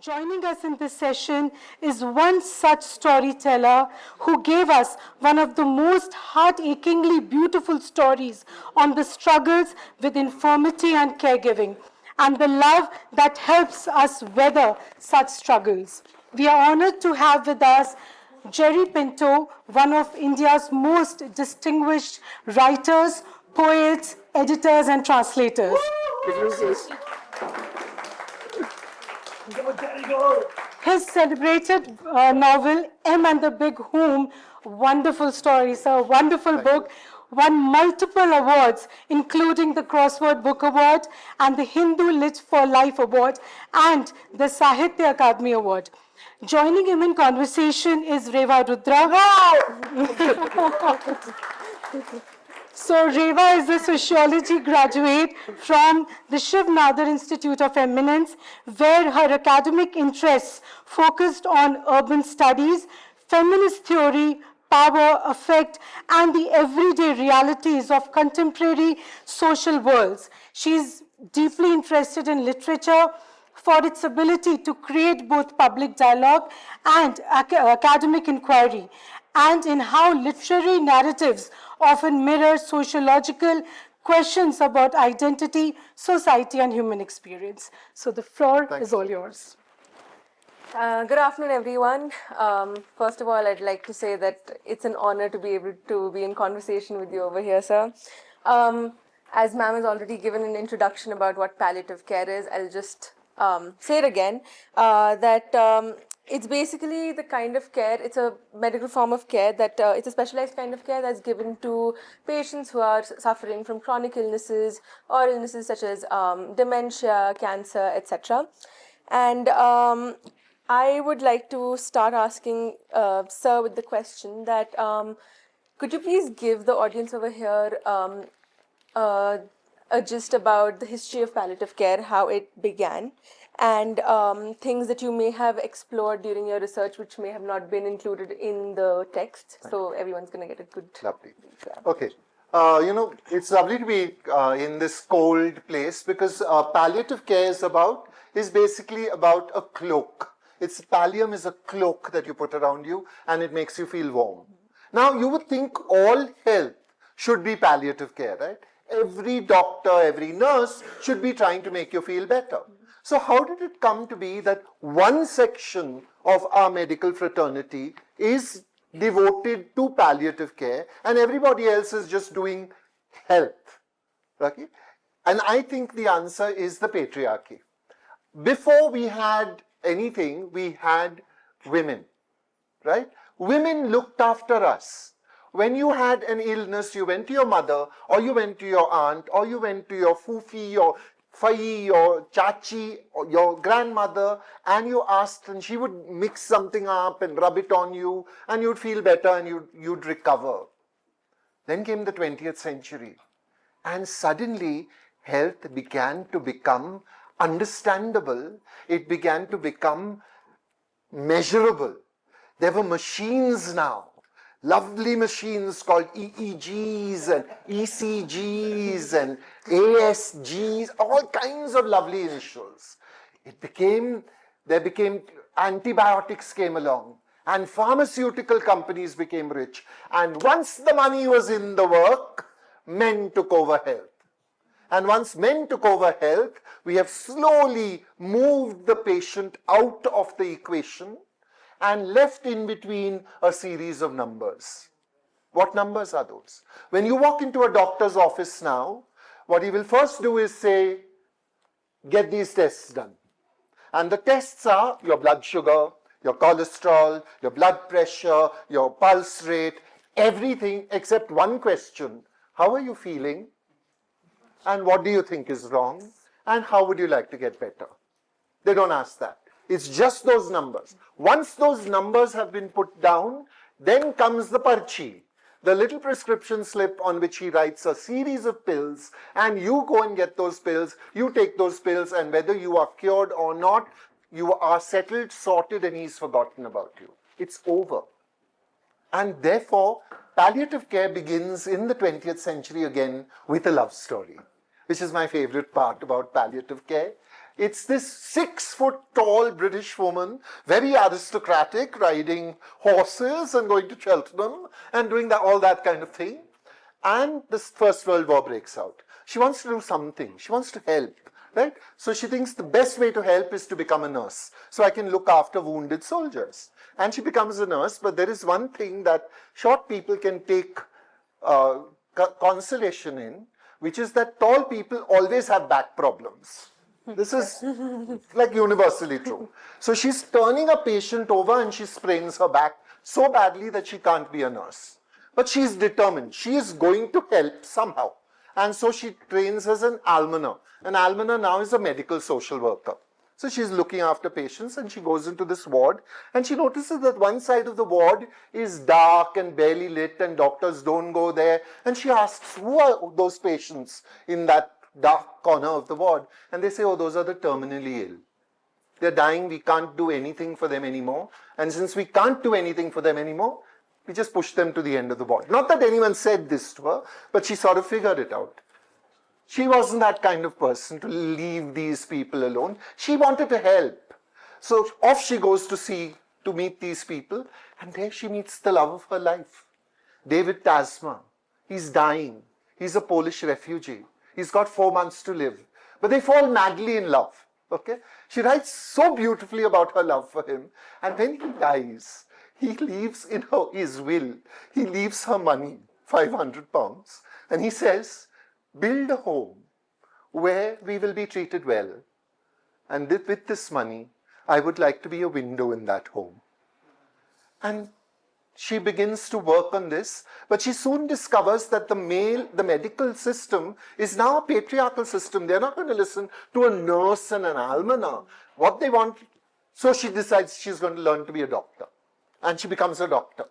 Joining us in this session is one such storyteller who gave us one of the most heart-achingly beautiful stories on the struggles with infirmity and caregiving, and the love that helps us weather such struggles. We are honored to have with us Jerry Pinto, one of India's most distinguished writers, poets, editors, and translators. His celebrated novel, M and the Big Whom, wonderful story, sir, wonderful book, won multiple awards, including the Crossword Book Award and the Hindu Lit for Life Award and the Sahitya Akademi Award. Joining him in conversation is Reva Rudra. So Reva is a sociology graduate from the Shiv Nadar Institute of Eminence, where her academic interests focused on urban studies, feminist theory, power, affect, and the everyday realities of contemporary social worlds. She is deeply interested in literature for its ability to create both public dialogue and academic inquiry, and in how literary narratives often mirror sociological questions about identity, society, and human experience. So the floor is all yours. Good afternoon, everyone. First of all, I'd like to say that it's an honor to be able to be in conversation with you over here, sir. As ma'am has already given an introduction about what palliative care is, I'll just say it again, that it's basically the kind of care, it's a medical form of care that, it's a specialized kind of care that's given to patients who are suffering from chronic illnesses or illnesses such as dementia, cancer, etc. And I would like to start asking sir with the question that, could you please give the audience over here a gist about the history of palliative care, how it began, and things that you may have explored during your research which may have not been included in the text. So everyone's going to get a good... Lovely. Okay. It's lovely to be in this cold place because palliative care is basically about a cloak. Pallium is a cloak that you put around you and it makes you feel warm. Now, you would think all health should be palliative care, right? Every doctor, every nurse should be trying to make you feel better. So how did it come to be that one section of our medical fraternity is devoted to palliative care and everybody else is just doing health? Okay? And I think the answer is the patriarchy. Before we had anything, we had women, right? Women looked after us. When you had an illness, you went to your mother, or you went to your aunt, or you went to your fufi, your fai, your chachi, or your grandmother, and you asked, and she would mix something up and rub it on you, and you'd feel better and you'd recover. Then came the 20th century, and suddenly health began to become understandable. It began to become measurable. There were machines now. Lovely machines called EEGs and ECGs and ASGs, all kinds of lovely initials. Antibiotics came along and pharmaceutical companies became rich. And once the money was in the work, men took over health. And once men took over health, we have slowly moved the patient out of the equation and left in between a series of numbers. What numbers are those? When you walk into a doctor's office now, what he will first do is say, get these tests done. And the tests are your blood sugar, your cholesterol, your blood pressure, your pulse rate, everything except one question. How are you feeling? And what do you think is wrong? And how would you like to get better? They don't ask that. It's just those numbers. Once those numbers have been put down, then comes the parchi, the little prescription slip on which he writes a series of pills, and you go and get those pills, you take those pills, and whether you are cured or not, you are settled, sorted, and he's forgotten about you. It's over. And therefore, palliative care begins in the 20th century again with a love story, which is my favorite part about palliative care. It's this 6-foot tall British woman, very aristocratic, riding horses and going to Cheltenham and doing all that kind of thing. And the First World War breaks out. She wants to do something. She wants to help, right? So she thinks the best way to help is to become a nurse, so I can look after wounded soldiers. And she becomes a nurse, but there is one thing that short people can take consolation in, which is that tall people always have back problems. This is like universally true. So she's turning a patient over and she sprains her back so badly that she can't be a nurse. But she's determined. She is going to help somehow. And so she trains as an almoner. An almoner now is a medical social worker. So she's looking after patients and she goes into this ward and she notices that one side of the ward is dark and barely lit and doctors don't go there. And she asks, who are those patients in that dark corner of the ward? And they say, oh, those are the terminally ill. They're dying, we can't do anything for them anymore. And since we can't do anything for them anymore, we just push them to the end of the ward. Not that anyone said this to her, but she sort of figured it out. She wasn't that kind of person to leave these people alone. She wanted to help. So off she goes to meet these people, and there she meets the love of her life. David Tasma. He's dying. He's a Polish refugee. He's got 4 months to live. But they fall madly in love. Okay? She writes so beautifully about her love for him. And when he dies, he leaves in his will, he leaves her money, £500, and he says, build a home where we will be treated well. And with this money, I would like to be a window in that home. And she begins to work on this, but she soon discovers that the medical system is now a patriarchal system. They're not going to listen to a nurse and an almoner. What they want, so she decides she's going to learn to be a doctor. And she becomes a doctor.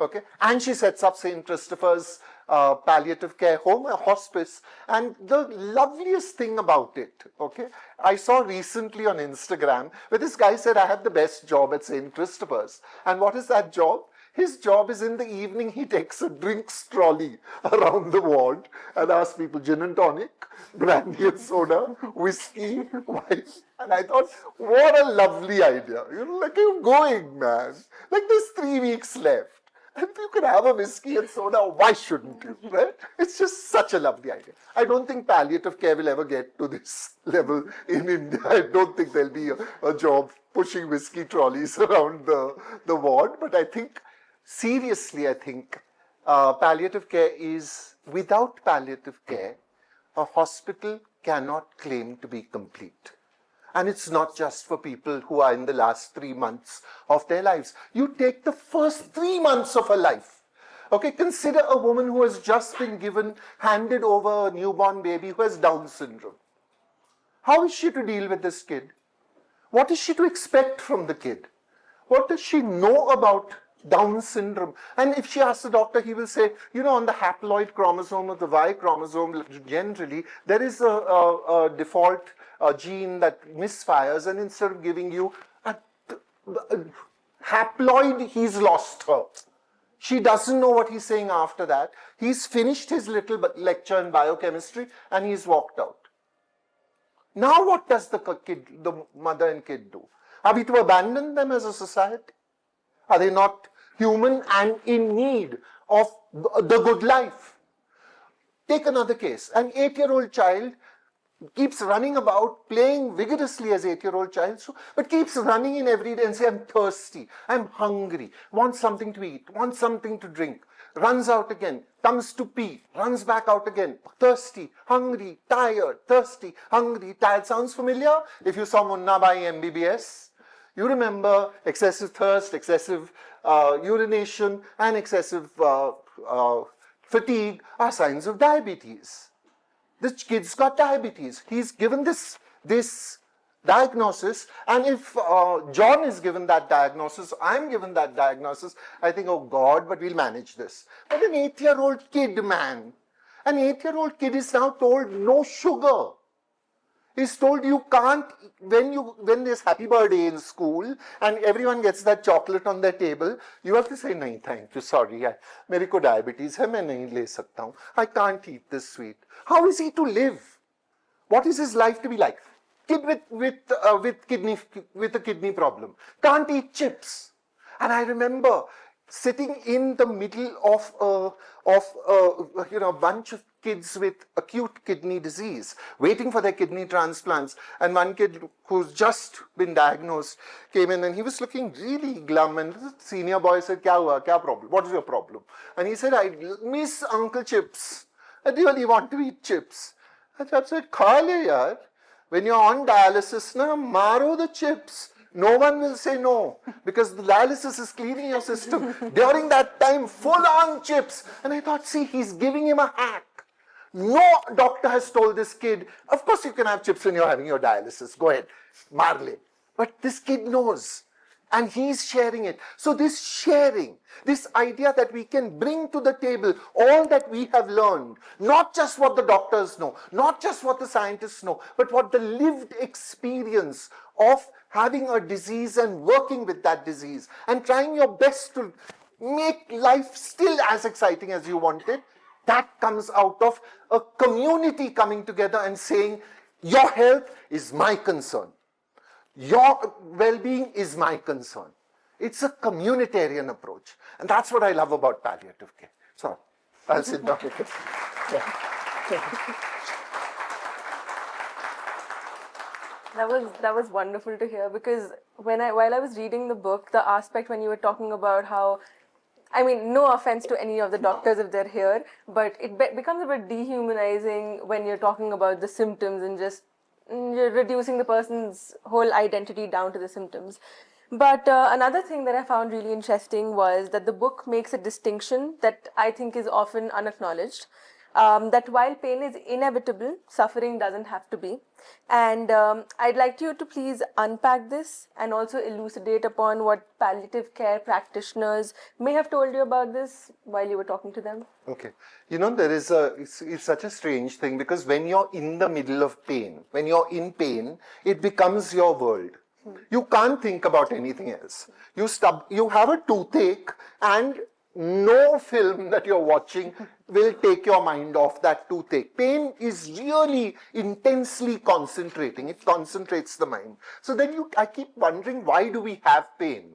Okay? And she sets up St. Christopher's palliative care home, a hospice. And the loveliest thing about it, okay, I saw recently on Instagram where this guy said, I have the best job at St. Christopher's. And what is that job? His job is in the evening, he takes a drinks trolley around the ward and asks people gin and tonic, brandy and soda, whiskey, wine. And I thought, what a lovely idea. Like, you're going, man. Like, there's 3 weeks left. And if you can have a whiskey and soda, why shouldn't you, right? It's just such a lovely idea. I don't think palliative care will ever get to this level in India. I don't think there'll be a job pushing whiskey trolleys around the ward. But I think, seriously, I think palliative care is, without palliative care, a hospital cannot claim to be complete. And it's not just for people who are in the last 3 months of their lives. You take the first 3 months of her life. Okay, consider a woman who has just been handed over a newborn baby who has Down syndrome. How is she to deal with this kid? What is she to expect from the kid? What does she know about Down syndrome? And if she asks the doctor, he will say, on the haploid chromosome or the Y chromosome, generally, there is a default gene that misfires, and instead of giving you a haploid, he's lost her. She doesn't know what he's saying after that. He's finished his little lecture in biochemistry, and he's walked out. Now what does the mother and kid do? Are we to abandon them as a society? Are they not human and in need of the good life? Take another case. An 8-year-old child keeps running about, playing vigorously as 8-year-old child, but keeps running in every day and say, I'm thirsty, I'm hungry, want something to eat, want something to drink, runs out again, comes to pee, runs back out again, thirsty, hungry, tired, thirsty, hungry, tired. Sounds familiar? If you saw Munna Bhai MBBS, you remember excessive thirst, excessive urination, and excessive fatigue are signs of diabetes. This kid's got diabetes. He's given this diagnosis, and if John is given that diagnosis, I'm given that diagnosis, I think, oh God, but we'll manage this. But an 8-year-old kid, man, an 8-year-old kid is now told no sugar. He's told you can't, when there's happy birthday in school and everyone gets that chocolate on their table, you have to say, nahi, thank you, sorry, mere ko diabetes hai, main nahi le sakta hu. I can't eat this sweet. How is he to live? What is his life to be like? Kid with a kidney problem can't eat chips. And I remember sitting in the middle of a bunch of kids with acute kidney disease, waiting for their kidney transplants. And one kid who's just been diagnosed came in and he was looking really glum. And the senior boy said, "Kya hua? Kya problem? What is your problem?" And he said, "I miss Uncle Chips. I really want to eat chips." And I said, "Kha le yaar. When you're on dialysis, na, maro the chips. No one will say no because the dialysis is cleaning your system." During that time, full on chips. And I thought, see, he's giving him a hack. No doctor has told this kid, of course you can have chips when you're having your dialysis. Go ahead, marle. But this kid knows. And he's sharing it. So this sharing, this idea that we can bring to the table all that we have learned, not just what the doctors know, not just what the scientists know, but what the lived experience of having a disease and working with that disease and trying your best to make life still as exciting as you want it, that comes out of a community coming together and saying, your health is my concern. Your well-being is my concern. It's a communitarian approach. And that's what I love about palliative care. So, I'll sit down because, yeah. That was wonderful to hear, because while I was reading the book, the aspect when you were talking about how, I mean, no offense to any of the doctors if they're here, but it becomes a bit dehumanizing when you're talking about the symptoms and just you're reducing the person's whole identity down to the symptoms. But another thing that I found really interesting was that the book makes a distinction that I think is often unacknowledged. That while pain is inevitable, suffering doesn't have to be. And I'd like you to please unpack this and also elucidate upon what palliative care practitioners may have told you about this while you were talking to them. Okay. You know, it's such a strange thing, because when you're in the middle of pain, when you're in pain, it becomes your world. You can't think about anything else. You have a toothache and no film that you're watching will take your mind off that toothache. Pain is really intensely concentrating. It concentrates the mind. So then I keep wondering, why do we have pain?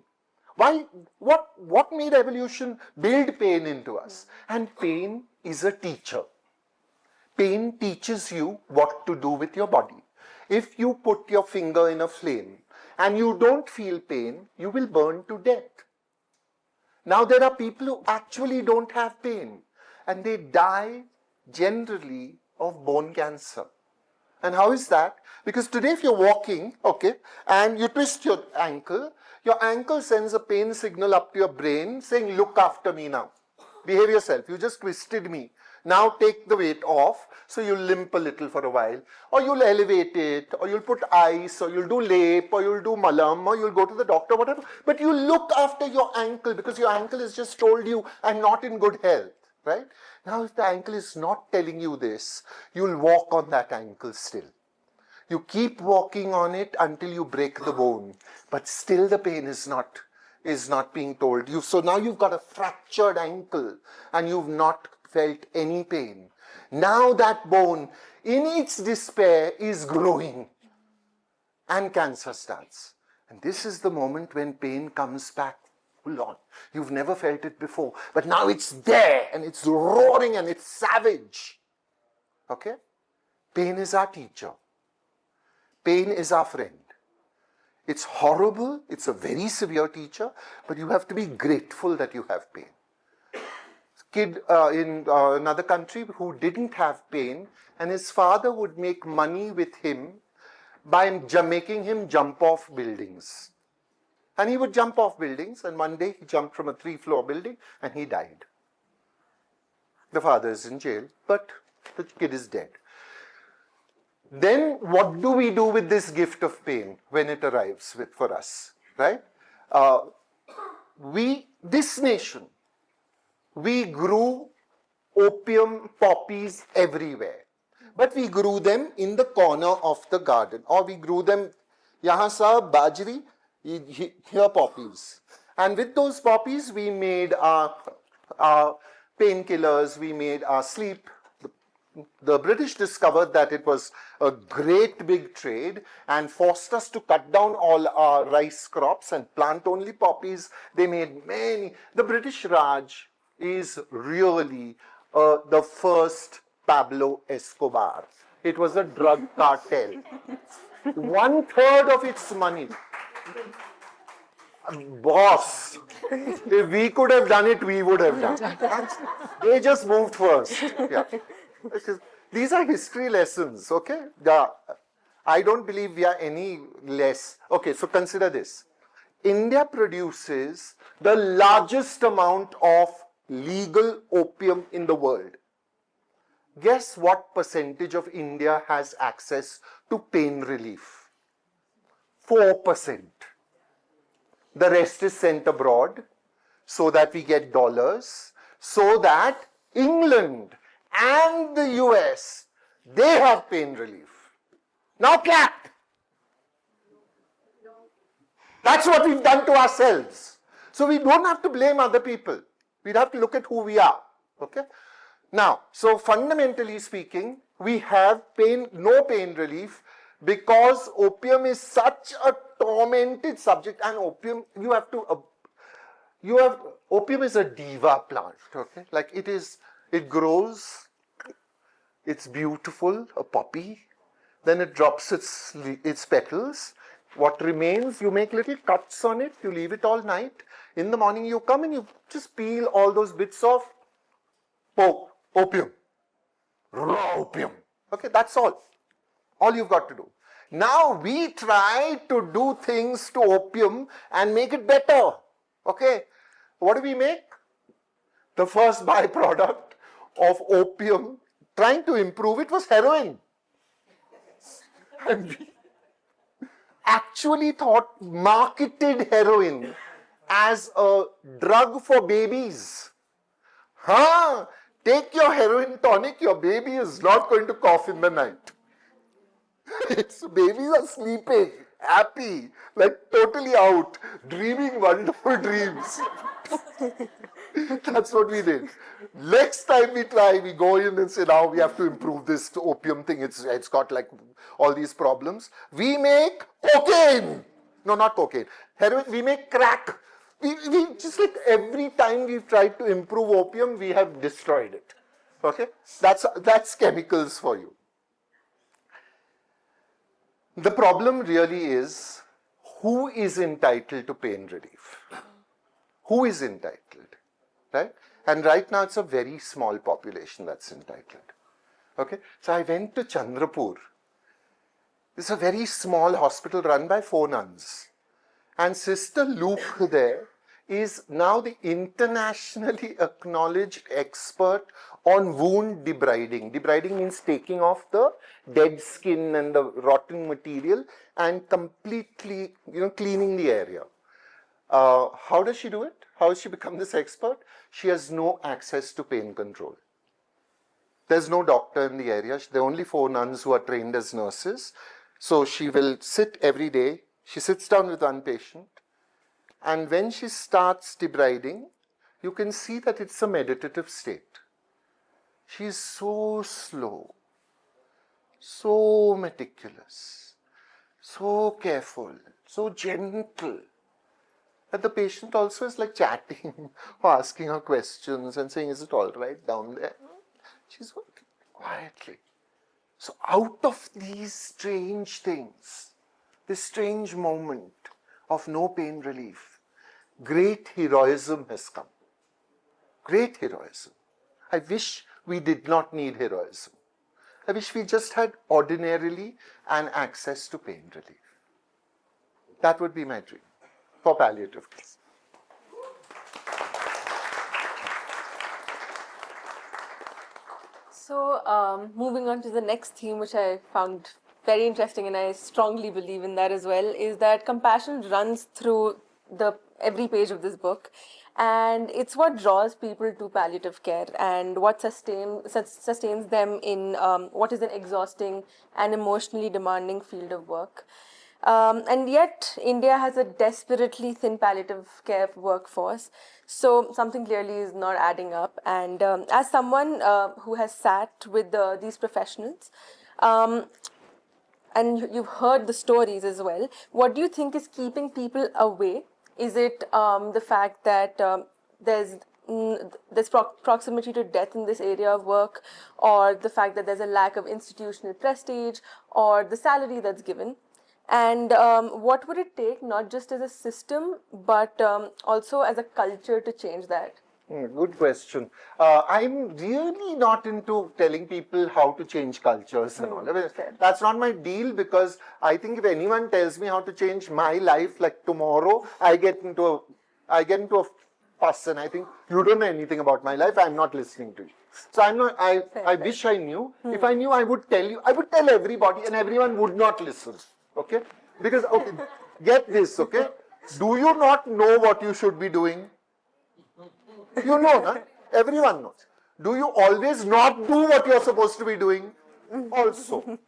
What made evolution build pain into us? And pain is a teacher. Pain teaches you what to do with your body. If you put your finger in a flame and you don't feel pain, you will burn to death. Now there are people who actually don't have pain and they die generally of bone cancer. And how is that? Because today if you're walking, okay, and you twist your ankle sends a pain signal up to your brain saying, look after me now. Behave yourself. You just twisted me. Now take the weight off. So you'll limp a little for a while, or you'll elevate it, or you'll put ice, or you'll do lape, or you'll do malam, or you'll go to the doctor, whatever. But you look after your ankle because your ankle has just told you I'm not in good health, right? Now if the ankle is not telling you this, you'll walk on that ankle still. You keep walking on it until you break the bone, but still the pain is not being told you. So now you've got a fractured ankle and you've not felt any pain. Now that bone, in its despair, is growing and cancer starts. And this is the moment when pain comes back full on. You've never felt it before, but now it's there and it's roaring and it's savage. Okay? Pain is our teacher. Pain is our friend. It's horrible, it's a very severe teacher, but you have to be grateful that you have pain. Kid in another country who didn't have pain, and his father would make money with him by making him jump off buildings. And he would jump off buildings, and one day he jumped from a 3-floor building and he died. The father is in jail, but the kid is dead. Then what do we do with this gift of pain when it arrives for us, right? This nation, we grew opium poppies everywhere. But we grew them in the corner of the garden. Or we grew them, yahan sab bajri, here poppies. And with those poppies, we made our painkillers, we made our sleep The British discovered that it was a great big trade and forced us to cut down all our rice crops and plant only poppies. They made many. The British Raj is really the first Pablo Escobar. It was a drug cartel. 1/3 of its money. Boss, if we could have done it, we would have done it. They just moved first. Yeah. These are history lessons, okay? I don't believe we are any less. Okay, so consider this. India produces the largest amount of legal opium in the world. Guess what percentage of India has access to pain relief? 4%. The rest is sent abroad so that we get dollars, so that England and the US, they have pain relief. Now clap! That's what we've done to ourselves. So we don't have to blame other people. We'd have to look at who we are. Okay? Now, so fundamentally speaking, we have no pain relief because opium is such a tormented subject, and opium, opium is a diva plant, okay? Like it grows, it's beautiful, a poppy, then it drops its petals. What remains, you make little cuts on it, you leave it all night. In the morning you come and you just peel all those bits of opium, raw opium. Okay, that's all. All you've got to do. Now we try to do things to opium and make it better. Okay, what do we make? The first byproduct of opium, trying to improve it, was heroin. And we actually marketed heroin as a drug for babies. Take your heroin tonic, your baby is not going to cough in the night. Babies are sleeping, happy, like totally out, dreaming wonderful dreams. That's what we did. Next time we try, we go in and say, now we have to improve this opium thing. It's got like all these problems. We make cocaine. No, not cocaine. Heroin, we make crack. We just like every time we've tried to improve opium, we have destroyed it. Okay? That's chemicals for you. The problem really is, who is entitled to pain relief? Who is entitled? Right? And right now it's a very small population that's entitled. Okay? So I went to Chandrapur. It's a very small hospital run by 4 nuns. And Sister Luke there is now the internationally acknowledged expert on wound debriding. Debriding means taking off the dead skin and the rotten material and completely, cleaning the area. How does she do it? How has she become this expert? She has no access to pain control. There's no doctor in the area. There are only 4 nuns who are trained as nurses. So she will sit every day. She sits down with one patient. And when she starts debriding, you can see that it's a meditative state. She's so slow, so meticulous, so careful, so gentle, that the patient also is like chatting or asking her questions and saying, is it all right down there? She's working quietly. So out of these strange things, this strange moment of no pain relief, great heroism has come. Great heroism. I wish we did not need heroism. I wish we just had ordinarily an access to pain relief. That would be my dream for palliative care. So, moving on to the next theme, which I found very interesting, and I strongly believe in that as well, is that compassion runs through every page of this book, and it's what draws people to palliative care and what sustains them in what is an exhausting and emotionally demanding field of work. And yet, India has a desperately thin palliative care workforce. So something clearly is not adding up. And as someone who has sat with these professionals, and you've heard the stories as well, what do you think is keeping people away? Is it the fact that there's proximity to death in this area of work, or the fact that there's a lack of institutional prestige, or the salary that's given? And what would it take, not just as a system, but also as a culture, to change that? Good question. I'm really not into telling people how to change cultures and all. I mean, that's not my deal, because I think if anyone tells me how to change my life, like tomorrow, I get into a fuss, and I think you don't know anything about my life. I'm not listening to you. So I'm not. I wish I knew. If I knew, I would tell you. I would tell everybody, and everyone would not listen. Okay? Because get this. Okay? Do you not know what you should be doing? You know, huh? Everyone knows. Do you always not do what you're supposed to be doing? Also.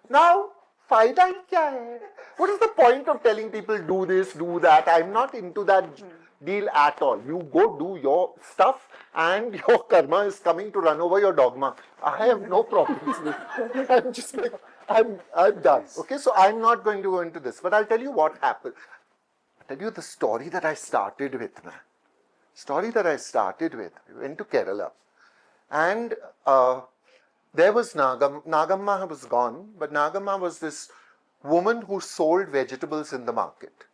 Now, fayda kya hai? What is the point of telling people do this, do that? I'm not into that deal at all. You go do your stuff, and your karma is coming to run over your dogma. I have no problems with it. I'm just like, I'm done. Okay, so I'm not going to go into this, but I'll tell you what happened. I'll tell you the story that I started with, man. We went to Kerala, and there was Nagamma was gone, but Nagamma was this woman who sold vegetables in the market.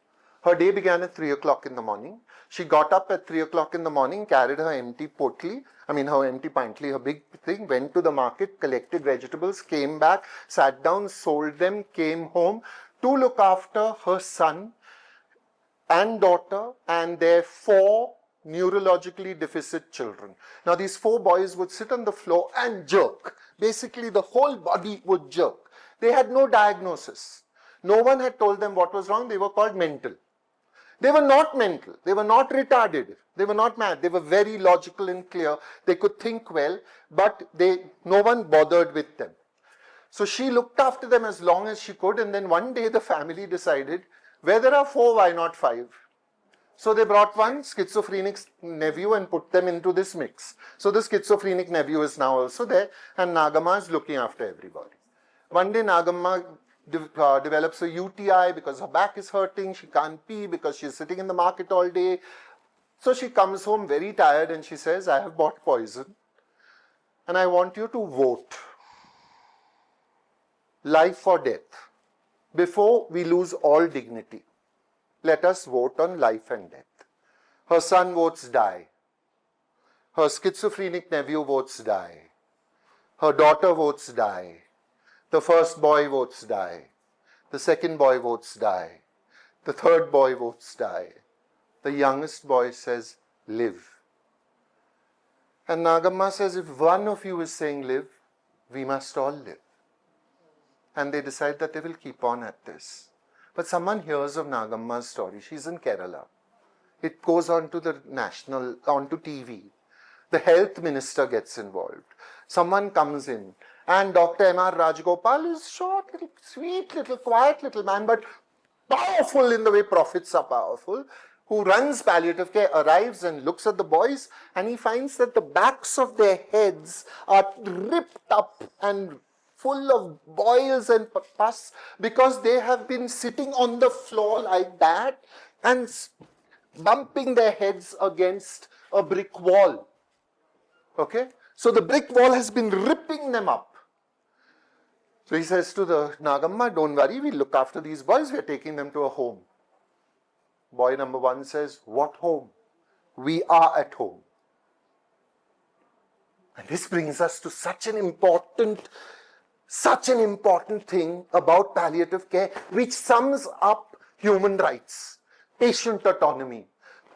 Her day began at 3 o'clock in the morning. She got up at 3 o'clock in the morning, carried her empty pantli, her big thing, went to the market, collected vegetables, came back, sat down, sold them, came home to look after her son and daughter and their 4 neurologically deficit children. Now, these 4 boys would sit on the floor and jerk. Basically, the whole body would jerk. They had no diagnosis. No one had told them what was wrong. They were called mental. They were not mental. They were not retarded. They were not mad. They were very logical and clear. They could think well, but no one bothered with them. So she looked after them as long as she could, and then one day the family decided, where there are 4, why not 5? So they brought one schizophrenic nephew and put them into this mix. So the schizophrenic nephew is now also there, and Nagamma is looking after everybody. One day Nagamma develops a UTI because her back is hurting. She can't pee because she's sitting in the market all day. So she comes home very tired and she says, I have bought poison and I want you to vote. Life or death. Before we lose all dignity, let us vote on life and death. Her son votes die. Her schizophrenic nephew votes die. Her daughter votes die. The first boy votes die. The second boy votes die. The third boy votes die. The youngest boy says, live. And Nagamma says, if one of you is saying live, we must all live. And they decide that they will keep on at this. But someone hears of Nagamma's story. She's in Kerala. It goes on to the onto TV. The health minister gets involved. Someone comes in. And Dr. M.R. Rajagopal is short, little, sweet, little, quiet little man, but powerful in the way prophets are powerful, who runs palliative care, arrives and looks at the boys, and he finds that the backs of their heads are ripped up and full of boils and pus because they have been sitting on the floor like that and bumping their heads against a brick wall. Okay? So the brick wall has been ripping them up. So he says to the Nagamma, don't worry, we'll look after these boys, we're taking them to a home. Boy number 1 says, what home? We are at home. And this brings us to such an important thing about palliative care, which sums up human rights, patient autonomy.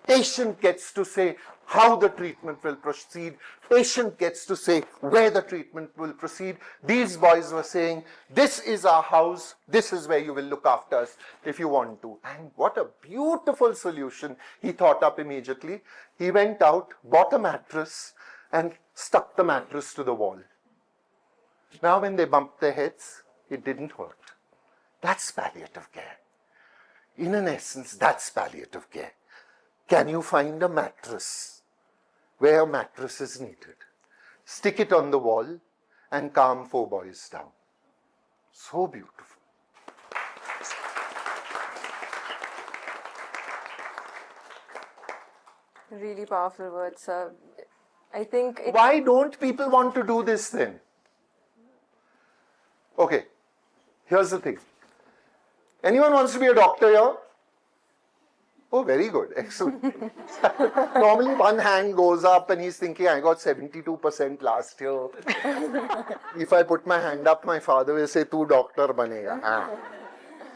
Patient gets to say how the treatment will proceed. Patient gets to say where the treatment will proceed. These boys were saying, this is our house. This is where you will look after us if you want to. And what a beautiful solution he thought up immediately. He went out, bought a mattress, and stuck the mattress to the wall. Now when they bumped their heads, it didn't hurt. That's palliative care. In an essence, that's palliative care. Can you find a mattress where a mattress is needed? Stick it on the wall and calm 4 boys down. So beautiful. Really powerful words, sir. I think it, Why don't people want to do this then? Okay, here's the thing. Anyone wants to be a doctor here? Oh, very good. Excellent. Normally one hand goes up and he's thinking, I got 72% last year. If I put my hand up, my father will say, tu doctor banega.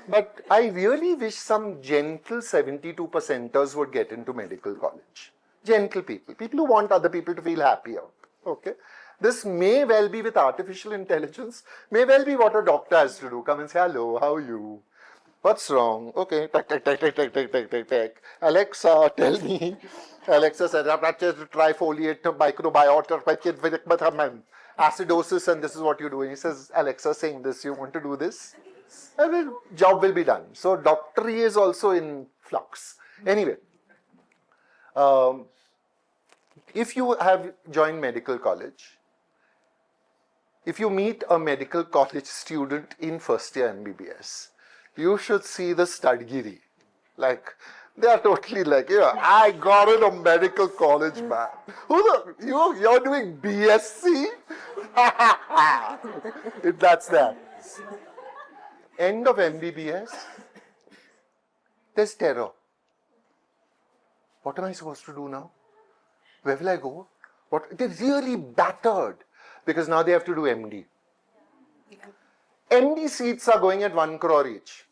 But I really wish some gentle 72%ers would get into medical college. Gentle people. People who want other people to feel happier. Okay? This may well be with artificial intelligence, may well be what a doctor has to do. Come and say, hello, how are you? What's wrong? Okay, tack. Alexa, tell me. Alexa said, trifoliate, microbiota, acidosis, and this is what you do. And he says, Alexa saying this, you want to do this? And the job will be done. So doctory is also in flux. Anyway, if you have joined medical college, if you meet a medical college student in first year MBBS, you should see the studgiri. Like, they are totally like, yeah, I got it on medical college, man. You're doing BSc? That's that. End of MBBS, there's terror. What am I supposed to do now? Where will I go? They're really battered because now they have to do MD. MD seats are going at 1 crore each.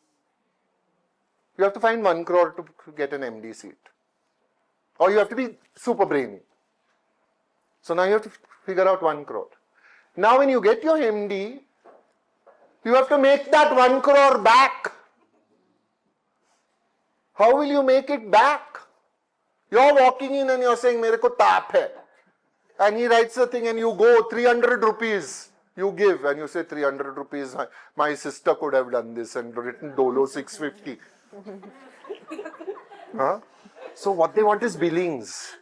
You have to find 1 crore to get an MD seat. Or you have to be super brainy. So now you have to figure out 1 crore. Now when you get your MD, you have to make that 1 crore back. How will you make it back? You're walking in and you're saying, mere ko taap hai. And he writes the thing and you go, 300 rupees. You give and you say 300 rupees. My sister could have done this and written Dolo 650. Huh? So what they want is billings.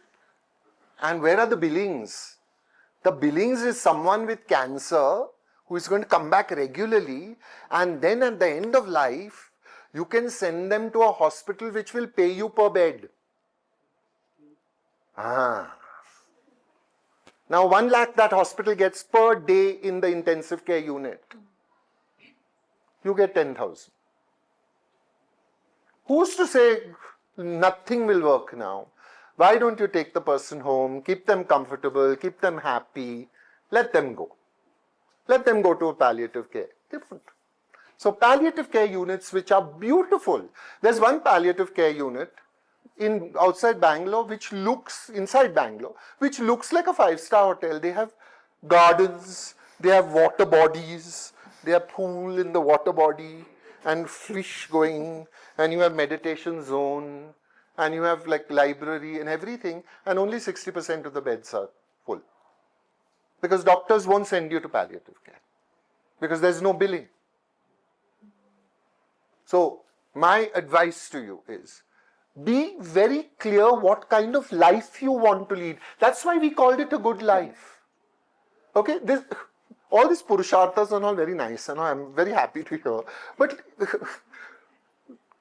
And where are the billings? The billings is someone with cancer who is going to come back regularly, and then at the end of life, you can send them to a hospital which will pay you per bed. Now 1 lakh that hospital gets per day in the intensive care unit. You get 10,000. Who's to say nothing will work now? Why don't you take the person home, keep them comfortable, keep them happy, let them go. Let them go to a palliative care. Different. So palliative care units which are beautiful. There's one palliative care unit outside Bangalore inside Bangalore, which looks like a 5-star hotel. They have gardens, they have water bodies, they have pool in the water body and fish going, and you have meditation zone, and you have like library and everything, and only 60% of the beds are full. Because doctors won't send you to palliative care. Because there's no billing. So, my advice to you is, be very clear what kind of life you want to lead. That's why we called it a good life. Okay? All these purusharthas are all very nice, and I'm very happy to hear. But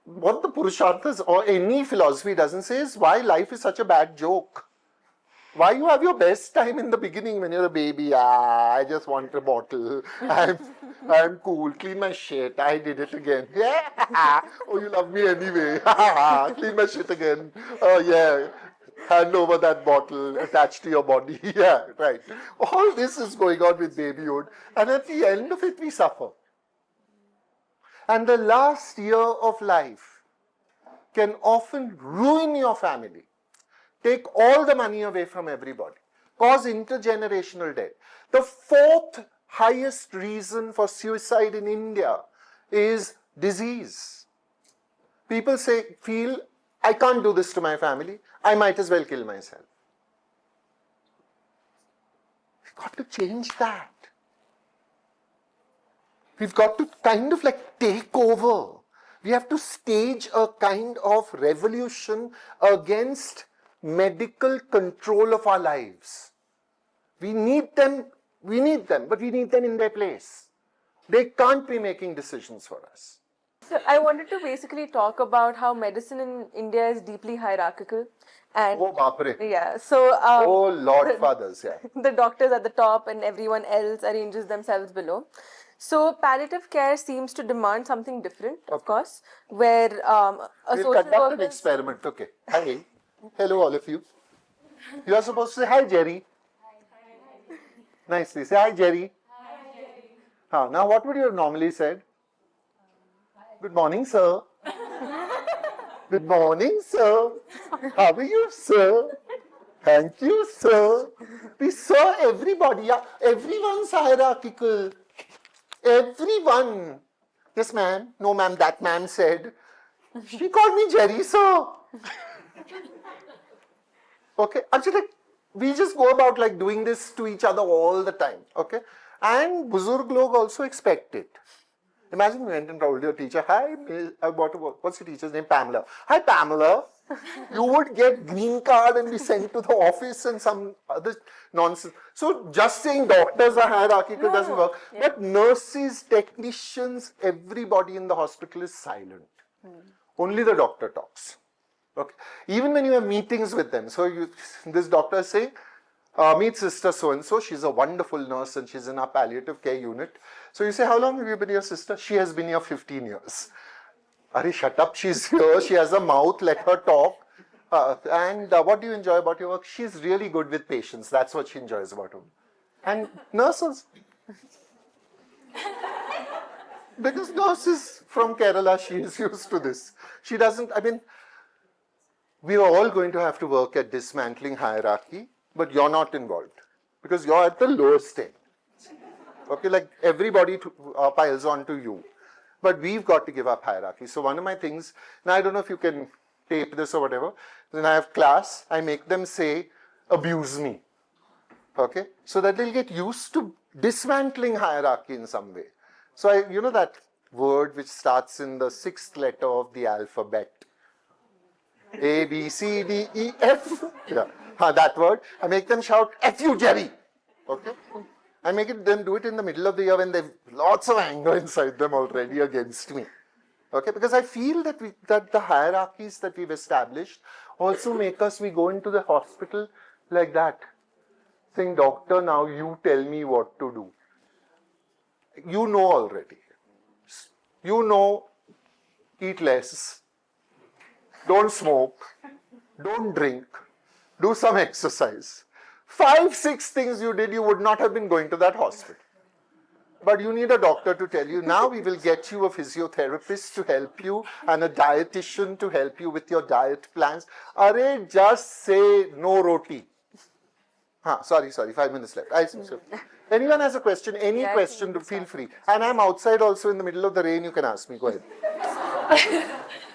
what the purusharthas or any philosophy doesn't say is why life is such a bad joke. Why you have your best time in the beginning when you're a baby? I just want a bottle. I'm cool. Clean my shit. I did it again. Yeah. Oh, you love me anyway. Clean my shit again. Oh, yeah. Hand over that bottle attached to your body. Yeah, right. All this is going on with babyhood. And at the end of it, we suffer. And the last year of life can often ruin your family. Take all the money away from everybody. Cause intergenerational death. The 4th highest reason for suicide in India is disease. People feel, I can't do this to my family. I might as well kill myself. We've got to change that. We've got to kind of like take over. We have to stage a kind of revolution against medical control of our lives. We need them, but we need them in their place. They can't be making decisions for us. So I wanted to basically talk about how medicine in India is deeply hierarchical. And Oh, Bapre. yeah, so Oh, Lord Fathers, yeah. the doctors at the top and everyone else arranges themselves below. So palliative care seems to demand something different, of course, where a We'll social conduct an worker. experiment. Okay. Hi. Hello, all of you. You are supposed to say hi, Jerry. Nicely. Say hi, Jerry. Hi, Jerry. Now, what would you have normally said? Good morning, sir. Good morning, sir. How are you, sir? Thank you, sir. We saw everybody. Yeah, everyone's hierarchical. Everyone. Yes, ma'am. No, ma'am. That ma'am said. She called me Jerry, sir. Okay. Actually, we just go about like doing this to each other all the time. Okay. And Buzurg log also expect it. Imagine we went and told your teacher, hi, what's your teacher's name? Pamela. Hi, Pamela. You would get green card and be sent to the office and some other nonsense. So just saying doctors are hierarchical doesn't work. Yeah. But nurses, technicians, everybody in the hospital is silent. Only the doctor talks. Okay. Even when you have meetings with them, so this doctor is saying, meet sister so-and-so, she's a wonderful nurse and she's in our palliative care unit. So you say, how long have you been your sister? She has been here 15 years. Arey, shut up, she's here, she has a mouth, let her talk. And what do you enjoy about your work? She's really good with patients, that's what she enjoys about her. And nurses. Because nurses from Kerala, she is used to this. She doesn't, we are all going to have to work at dismantling hierarchy, but you're not involved because you're at the lowest end. Okay, like everybody piles on to you. But we've got to give up hierarchy. So one of my things, now I don't know if you can tape this or whatever, when I have class, I make them say, abuse me. Okay, so that they'll get used to dismantling hierarchy in some way. So you know that word which starts in the 6th letter of the alphabet. A, B, C, D, E, F. Yeah. That word. I make them shout, F you, Jerry. Okay? I make them do it in the middle of the year when they've lots of anger inside them already against me. Okay? Because I feel that that the hierarchies that we've established also make us, we go into the hospital like that. Saying, doctor, now you tell me what to do. You know already. You know, eat less. Don't smoke, don't drink, do some exercise. 5, 6 things you did, you would not have been going to that hospital. But you need a doctor to tell you, now we will get you a physiotherapist to help you and a dietitian to help you with your diet plans. Arey, just say no roti. Sorry, 5 minutes left. Anyone has a question, any question, feel free. And I'm outside also in the middle of the rain, you can ask me, go ahead.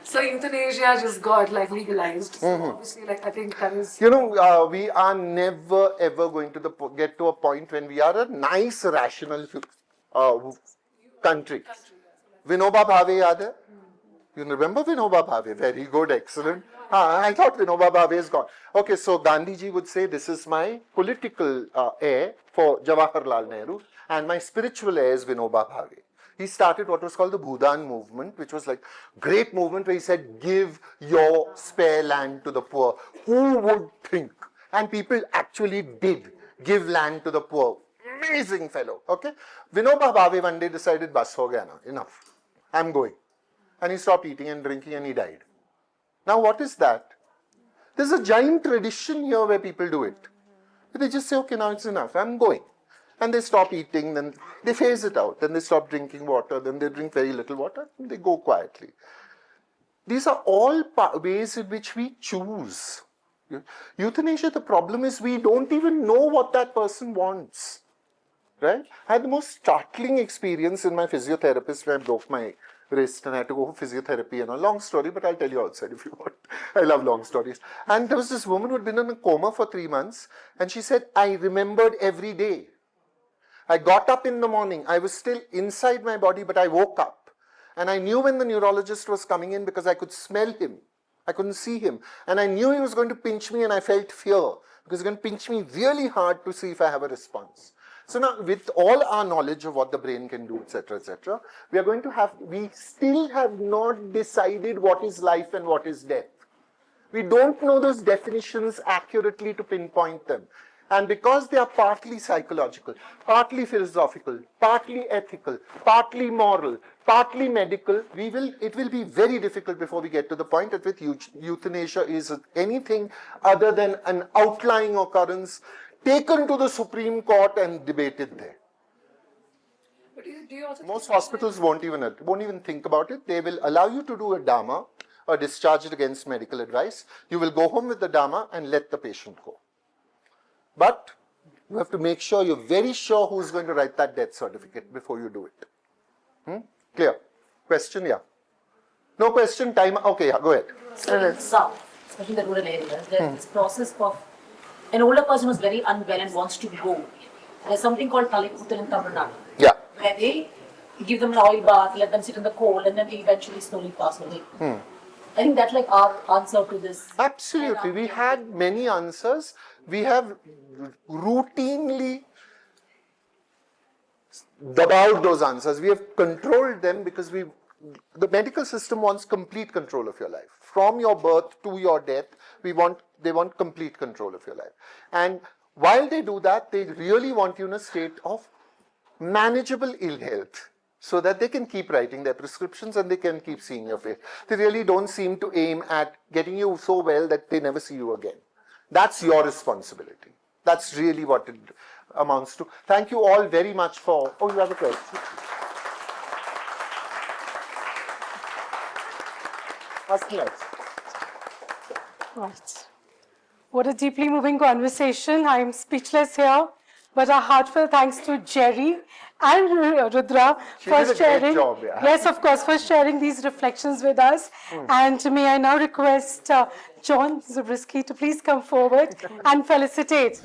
So euthanasia just got legalized. So obviously, I think that is. You know, we are never ever going to get to a point when we are a nice, rational country. Vinoba Bhave yaad hai? You remember Vinoba Bhave? Very good, excellent. I thought Vinoba Bhave is gone. Okay, so Gandhiji would say, this is my political heir for Jawaharlal Nehru, and my spiritual heir is Vinoba Bhave. He started what was called the Bhudan movement, which was like great movement where he said, give your spare land to the poor. Who would think? And people actually did give land to the poor. Amazing fellow, okay? Vinoba Bhave one day decided, bas ho gaya na, enough. I'm going. And he stopped eating and drinking and he died. Now what is that? There's a giant tradition here where people do it. They just say, okay, now it's enough, I'm going. And they stop eating, then they phase it out, then they stop drinking water, then they drink very little water, and they go quietly. These are all ways in which we choose. Euthanasia, the problem is we don't even know what that person wants. Right? I had the most startling experience in my physiotherapist when I broke my wrist and I had to go for physiotherapy and a long story, but I'll tell you outside if you want. I love long stories. And there was this woman who had been in a coma for 3 months and she said, I remembered every day. I got up in the morning, I was still inside my body, but I woke up. And I knew when the neurologist was coming in because I could smell him. I couldn't see him. And I knew he was going to pinch me, and I felt fear because he's going to pinch me really hard to see if I have a response. So now, with all our knowledge of what the brain can do, etc., we still have not decided what is life and what is death. We don't know those definitions accurately to pinpoint them. And because they are partly psychological, partly philosophical, partly ethical, partly moral, partly medical, it will be very difficult before we get to the point at which euthanasia is anything other than an outlying occurrence taken to the Supreme Court and debated there. But do you also Most hospitals won't even think about it. They will allow you to do a Dharma or discharge it against medical advice. You will go home with the Dharma and let the patient go. But you have to make sure you're very sure who's going to write that death certificate before you do it. Clear? Question? Yeah. No question? Time? Okay, yeah, go ahead. So in South, especially the rural areas, there's this process of an older person who's very unwell and wants to go. There's something called Palliative in Tamil Nadu. Yeah. Where they give them an oil bath, let them sit in the cold, and then they eventually slowly pass away. I think that's like our answer to this. Absolutely. We had many answers. We have routinely dabbled those answers. We have controlled them because the medical system wants complete control of your life. From your birth to your death, they want complete control of your life. And while they do that, they really want you in a state of manageable ill health, so that they can keep writing their prescriptions and they can keep seeing your face. They really don't seem to aim at getting you so well that they never see you again. That's your responsibility. That's really what it amounts to. Thank you all very much for... Oh, you have a question? Ask me next. Right. What a deeply moving conversation. I'm speechless here. But a heartfelt thanks to Jerry and Rudra for did a great sharing. job, yeah. Yes, of course, for sharing these reflections with us. And may I now request John Zabriskie to please come forward and felicitate.